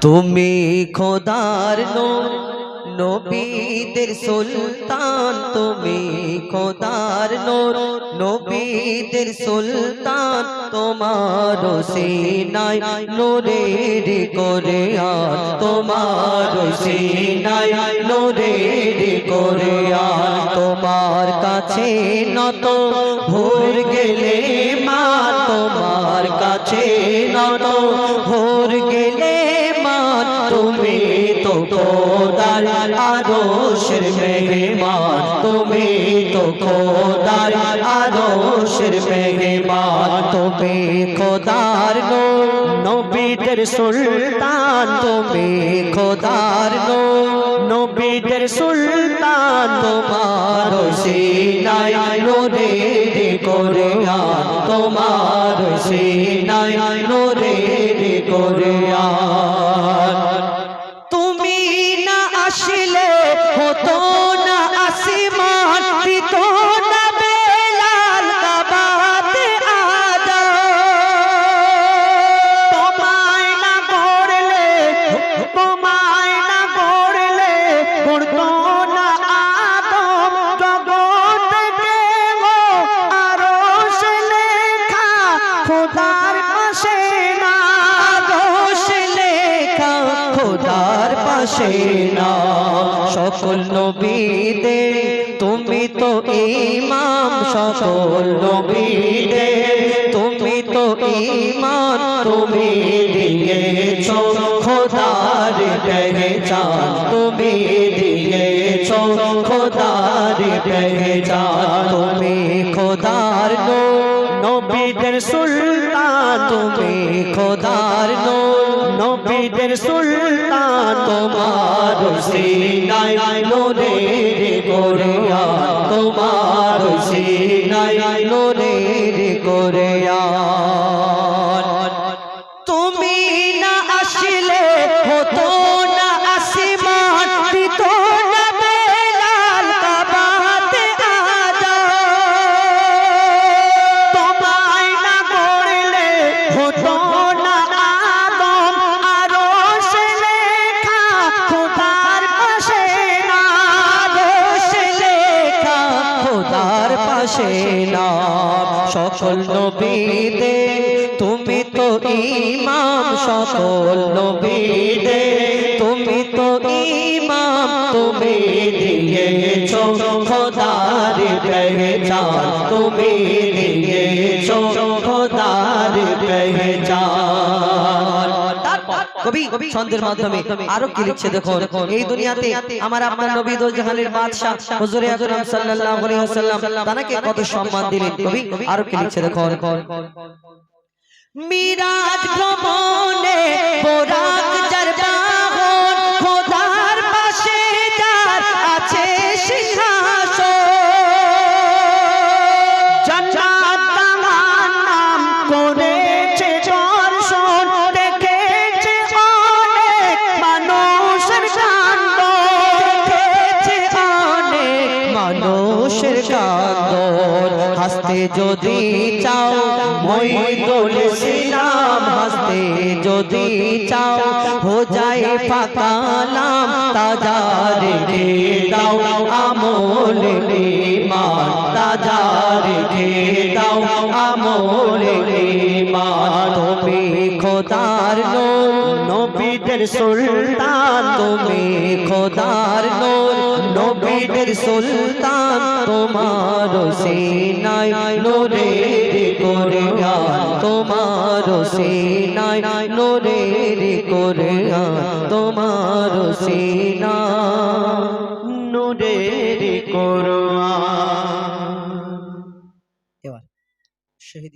তুমি খোদার নূর নবীদের সুলতান, তুমি খোদার নূর নবীদের সুলতান, তোমার সিনায় নূরের কোরআন, তোমার সিনায় নূরের কোরআন, তোমার কাছে নত ভোর গেলে মা, তোমার কাছে নত ভোর গেলে মা, তুমি তো খোদার আরশের মেহমান, তুমি তো খোদার আরশের মেহমান, তুমি খোদার নবীদের সুলতান, তুমি খোদার নবীদের সুলতান, তোমার সিনায় নূরের কোরআন, তোমার সিনায় নূরের কোরআন। তুমি না আসলে হতো না আসমান, দিত না বেলাল কাবাতে আযান, তোমায় না গড়লে, তোমায় না গড়লে গড়তো না আদম, জগৎকে গো আরশ লেখা খোদার পাশে না, আরশ লেখা খোদার পাশে না। সকল নবীদের তুমি তো ইমাম, সকল নবীদের তুমি তো ইমান, তুমি দিয়েছো খোদার পেহচান, তুমি দিয়েছো খোদার পেহচান, তুমি খোদার নবীদের সুলতান, তুমি খোদার নবীদের সুলতান, তোমার সিনায় নূরের কোরআন, তোমার সিনায় নূরের কোরআন। তুমি না আসলে হতো না আসমান, দিত না বেলাল কাবাতে আযান, তোমায় না গড়লে হতো না আদম, আরশ লেখা খোদার পাশে না, আরশ লেখা খোদার পাশে না। সকল নবীদের তুমি তো ইমাম, সকল নবীদের তুমি তো ইমাম, তুমি দিয়েছো খোদার পেহচান, তুমি দিয়েছো খোদার পেহচান। কবি ছন্দের মাধ্যমে আরো কি লিখছে দেখো, এই দুনিয়াতে আমার আপনার নবী দো জাহানের বাদশা হুজুরে আকরাম সাল্লাল্লাহু আলাইহি ওয়াসাল্লাম তাকে কত সম্মান দিলেন। কবি আরো কি লিখছে দেখো, মিরাজ ভ্রমণে বোরাক যার বাহন, খোদার পাশে যার আছে সিংহাসন, জান্নাত জাহান্নাম করেছে দর্শন, দেখেছে অনেক মানুষের কাণ্ড, দেখেছে অনেক মানুষের কাণ্ড। হাসতে যদি চাও মঈদুল ইসলাম, হাসতে যদি চাও হো যায় ফাকালাম, তাজা রেখে দাও আমল ঈমান, তাজা রেখে দাও আমল ঈমান। তুমি খোদার নবীদের সুলতান, তুমি খোদার নবীদের সুলতান, তোমার সিনায় নূরের কোরআন, তোমার সিনায় নূরের কোরআন, তোমার সিনায় নূরের কোরআন।